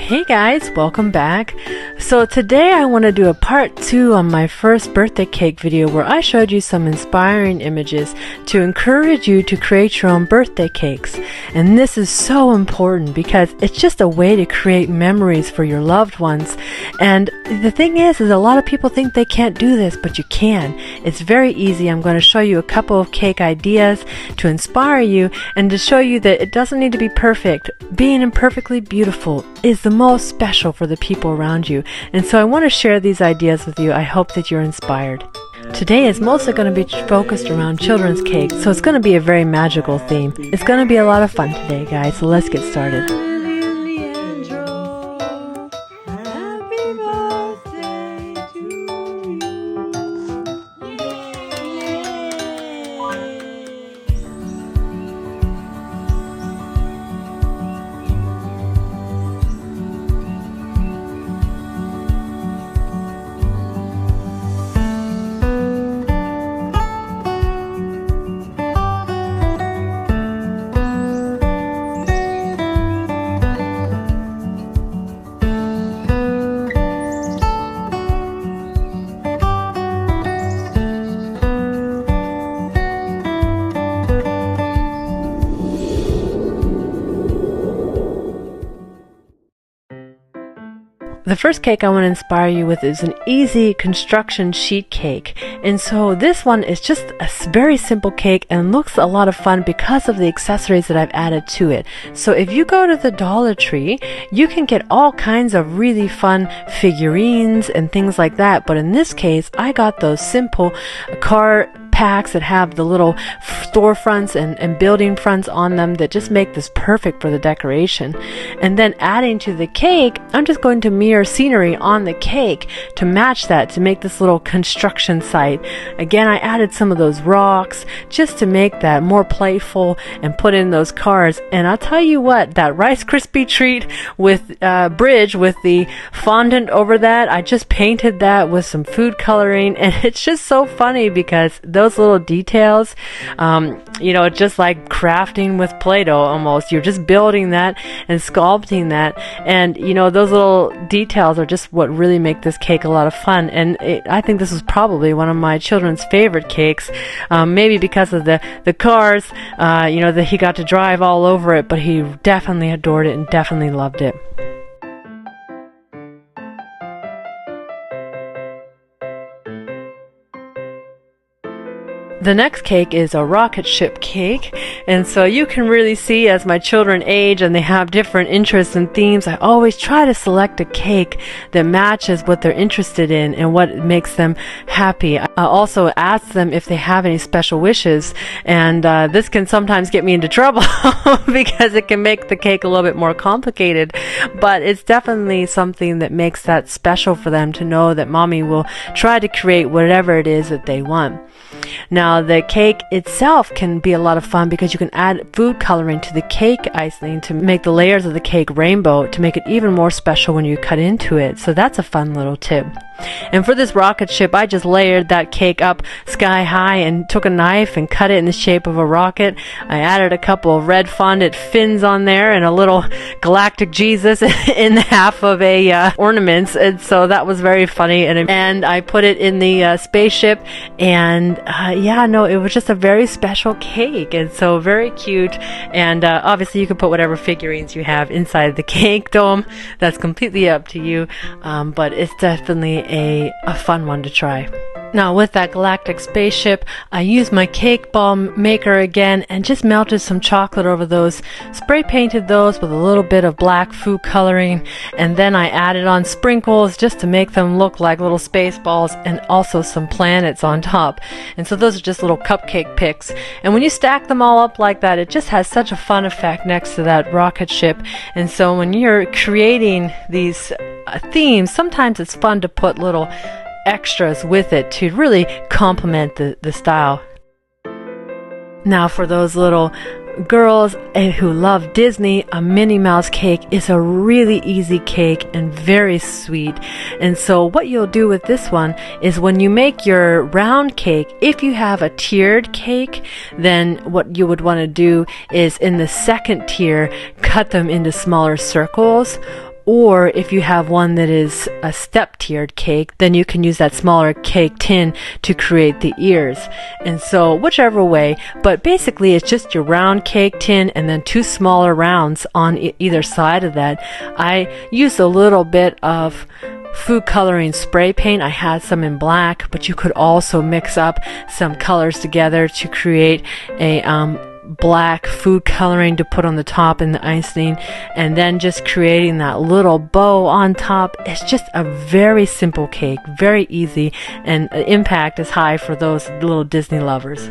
Hey guys, welcome back. So today I want to do a part 2 on my first birthday cake video where I showed you some inspiring images to encourage you to create your own birthday cakes. And this is so important because it's just a way to create memories for your loved ones. And the thing is a lot of people think they can't do this, but you can. It's very easy. I'm going to show you a couple of cake ideas to inspire you and to show you that it doesn't need to be perfect. Being imperfectly beautiful is the most special for the people around you. And so I want to share these ideas with you. I hope that you're inspired. Today is mostly going to be focused around children's cakes, so it's going to be a very magical theme. It's going to be a lot of fun today, guys, so let's get started. The first cake I want to inspire you with is an easy construction sheet cake. And so this one is just a very simple cake and looks a lot of fun because of the accessories that I've added to it. So if you go to the Dollar Tree, you can get all kinds of really fun figurines and things like that. But in this case, I got those simple car packs that have the little storefronts and building fronts on them that just make this perfect for the decoration. And then adding to the cake, I'm just going to mirror scenery on the cake to match that, to make this little construction site. Again, I added some of those rocks just to make that more playful and put in those cars. And I'll tell you what, that Rice Krispie treat with bridge with the fondant over that, I just painted that with some food coloring, and it's just so funny because those little details, just like crafting with Play-Doh almost. You're just building that and sculpting that, and those little details are just what really make this cake a lot of fun. And I think this was probably one of my children's favorite cakes, maybe because of the cars, that he got to drive all over it, but he definitely adored it and definitely loved it. The next cake is a rocket ship cake, and so you can really see as my children age and they have different interests and themes, I always try to select a cake that matches what they're interested in and what makes them happy. I also ask them if they have any special wishes, and this can sometimes get me into trouble because it can make the cake a little bit more complicated, but it's definitely something that makes that special for them to know that mommy will try to create whatever it is that they want. Now, the cake itself can be a lot of fun because you can add food coloring to the cake icing to make the layers of the cake rainbow, to make it even more special when you cut into it. So that's a fun little tip. And for this rocket ship, I just layered that cake up sky high and took a knife and cut it in the shape of a rocket. I added a couple of red fondant fins on there and a little galactic Jesus in half of a ornaments, and so that was very funny. And I put it in the spaceship, and it was just a very special cake, and so very cute. And obviously you can put whatever figurines you have inside the cake dome. That's completely up to you, but it's definitely a fun one to try. Now with that galactic spaceship, I used my cake ball maker again and just melted some chocolate over those, spray painted those with a little bit of black food coloring, and then I added on sprinkles just to make them look like little space balls, and also some planets on top. And so those are just little cupcake picks. And when you stack them all up like that, it just has such a fun effect next to that rocket ship. And so when you're creating these themes, sometimes it's fun to put little extras with it to really complement the style. Now for those little girls who love Disney, a Minnie Mouse cake is a really easy cake and very sweet. And so what you'll do with this one is when you make your round cake, if you have a tiered cake, then what you would want to do is in the second tier, cut them into smaller circles. Or if you have one that is a step-tiered cake, then you can use that smaller cake tin to create the ears. And so whichever way, but basically it's just your round cake tin and then two smaller rounds on either side of that. I used a little bit of food coloring spray paint. I had some in black, but you could also mix up some colors together to create a black food coloring to put on the top and the icing, and then just creating that little bow on top. It's just a very simple cake, very easy, and the impact is high for those little Disney lovers.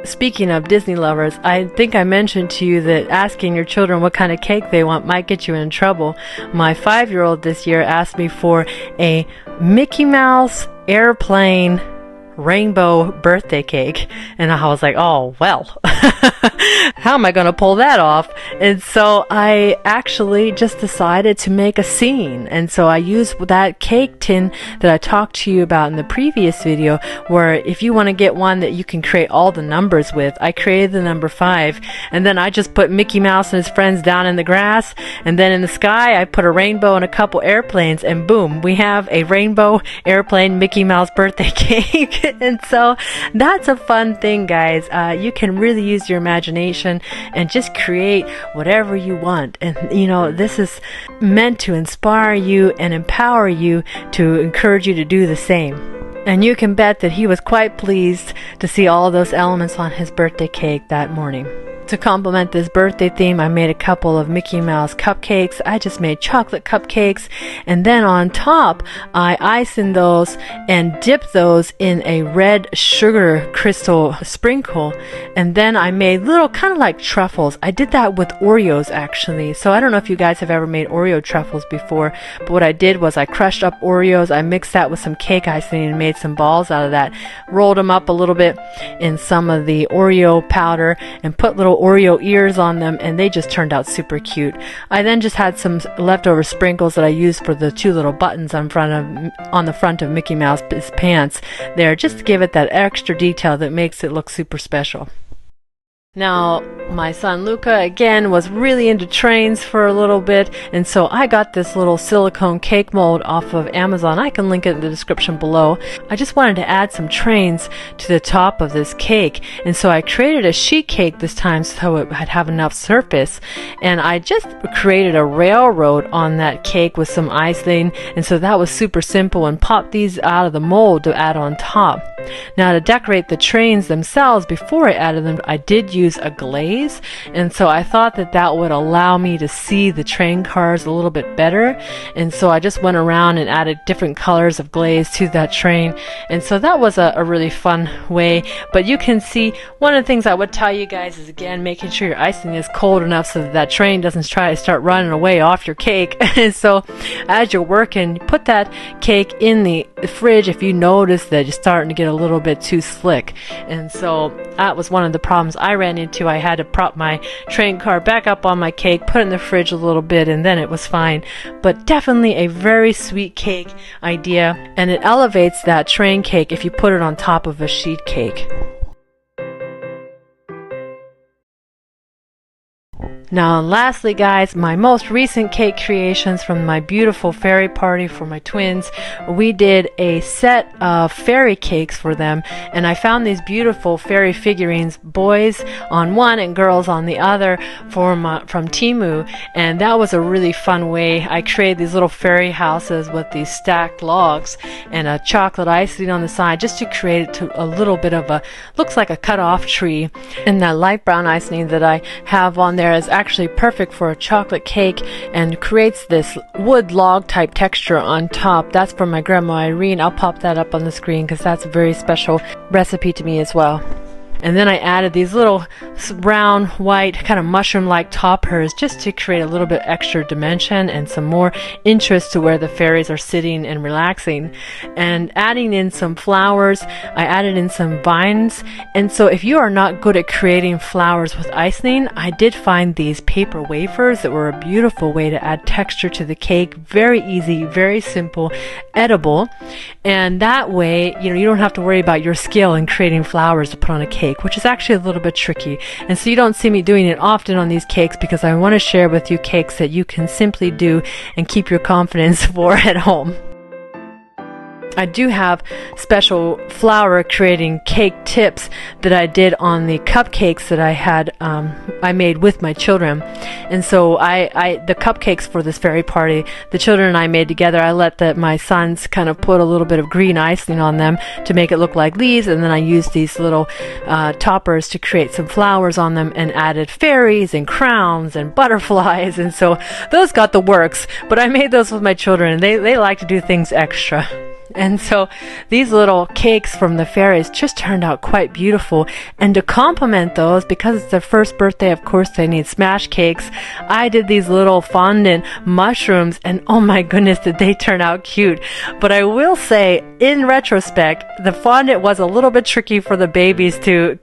Speaking of Disney lovers, I think I mentioned to you that asking your children what kind of cake they want might get you in trouble. My 5-year-old this year asked me for a Mickey Mouse airplane rainbow birthday cake, and I was like, oh well, how am I going to pull that off? And so I actually just decided to make a scene, and so I used that cake tin that I talked to you about in the previous video, where if you want to get one that you can create all the numbers with, I created the number 5, and then I just put Mickey Mouse and his friends down in the grass, and then in the sky I put a rainbow and a couple airplanes, and boom, we have a rainbow airplane Mickey Mouse birthday cake. And so that's a fun thing, guys. You can really use your imagination and just create whatever you want. And you know, this is meant to inspire you and empower you, to encourage you to do the same. And you can bet that he was quite pleased to see all of those elements on his birthday cake that morning. To complement this birthday theme, I made a couple of Mickey Mouse cupcakes. I just made chocolate cupcakes, and then on top I iced those and dipped those in a red sugar crystal sprinkle, and then I made little kind of like truffles. I did that with Oreos actually, so I don't know if you guys have ever made Oreo truffles before, but what I did was I crushed up Oreos, I mixed that with some cake icing and made some balls out of that, rolled them up a little bit in some of the Oreo powder and put little Oreo ears on them, and they just turned out super cute. I then just had some leftover sprinkles that I used for the two little buttons on the front of Mickey Mouse's pants there, just to give it that extra detail that makes it look super special. Now, my son Luca, again, was really into trains for a little bit, and so I got this little silicone cake mold off of Amazon. I can link it in the description below. I just wanted to add some trains to the top of this cake, and so I created a sheet cake this time so it would have enough surface, and I just created a railroad on that cake with some icing, and so that was super simple, and popped these out of the mold to add on top. Now, to decorate the trains themselves, before I added them, I did use a glaze, and so I thought that that would allow me to see the train cars a little bit better, and so I just went around and added different colors of glaze to that train, and so that was a really fun way. But you can see, one of the things I would tell you guys is, again, making sure your icing is cold enough so that that train doesn't try to start running away off your cake. And so as you're working, put that cake in the fridge if you notice that you're starting to get a little bit too slick. And so that was one of the problems I ran into. I had to prop my train car back up on my cake, put it in the fridge a little bit, and then it was fine. But definitely a very sweet cake idea, and it elevates that train cake if you put it on top of a sheet cake. Now, lastly, guys, my most recent cake creations from my beautiful fairy party for my twins. We did a set of fairy cakes for them, and I found these beautiful fairy figurines, boys on one and girls on the other, from Temu, and that was a really fun way. I created these little fairy houses with these stacked logs and a chocolate icing on the side, just to create it to a little bit of a, looks like a cut-off tree. And that light brown icing that I have on there is actually perfect for a chocolate cake and creates this wood log type texture on top. That's from my grandma Irene. I'll pop that up on the screen because that's a very special recipe to me as well. And then I added these little brown, white, kind of mushroom-like toppers just to create a little bit extra dimension and some more interest to where the fairies are sitting and relaxing. And adding in some flowers, I added in some vines. And so if you are not good at creating flowers with icing, I did find these paper wafers that were a beautiful way to add texture to the cake. Very easy, very simple, edible. And that way, you don't have to worry about your skill in creating flowers to put on a cake. cake, which is actually a little bit tricky. And so you don't see me doing it often on these cakes because I want to share with you cakes that you can simply do and keep your confidence for at home. I do have special flour creating cake tips that I did on the cupcakes that I made with my children. And so the cupcakes for this fairy party, the children and I made together. I let my sons kind of put a little bit of green icing on them to make it look like leaves, and then I used these little toppers to create some flowers on them and added fairies and crowns and butterflies, and so those got the works. But I made those with my children, and they like to do things extra. And so these little cakes from the fairies just turned out quite beautiful. And to complement those, because it's their first birthday, of course they need smash cakes, I did these little fondant mushrooms, and oh my goodness, did they turn out cute. But I will say, in retrospect, the fondant was a little bit tricky for the babies to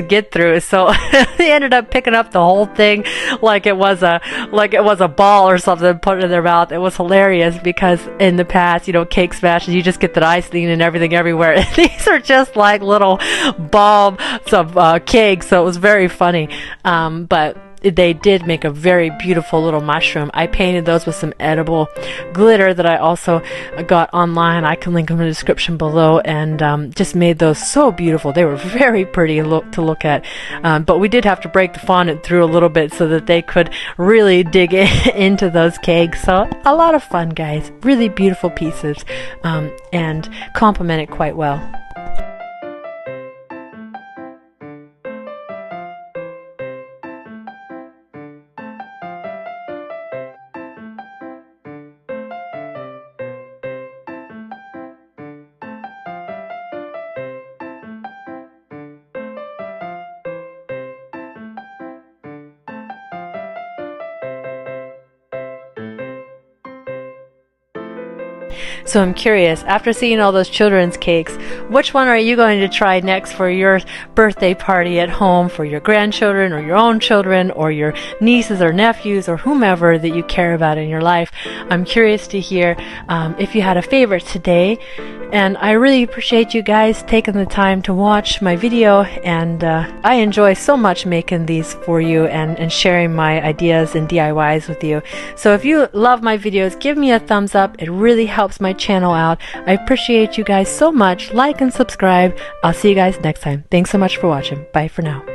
get through. So they ended up picking up the whole thing like it was a ball or something, put it in their mouth. It was hilarious because in the past, cake smashes, you just get that icing and everything everywhere. These are just like little bulbs of cake, so it was very funny. But they did make a very beautiful little mushroom. I painted those with some edible glitter that I also got online. I can link them in the description below, and just made those so beautiful. They were very pretty to look at. But we did have to break the fondant through a little bit so that they could really dig into those cakes. So a lot of fun, guys. Really beautiful pieces, and complement it quite well. So I'm curious, after seeing all those children's cakes, which one are you going to try next for your birthday party at home, for your grandchildren or your own children or your nieces or nephews or whomever that you care about in your life? I'm curious to hear if you had a favorite today. And I really appreciate you guys taking the time to watch my video, and I enjoy so much making these for you and sharing my ideas and DIYs with you. So if you love my videos, give me a thumbs up. It really helps my channel out. I appreciate you guys so much. Like and subscribe. I'll see you guys next time. Thanks so much for watching. Bye for now.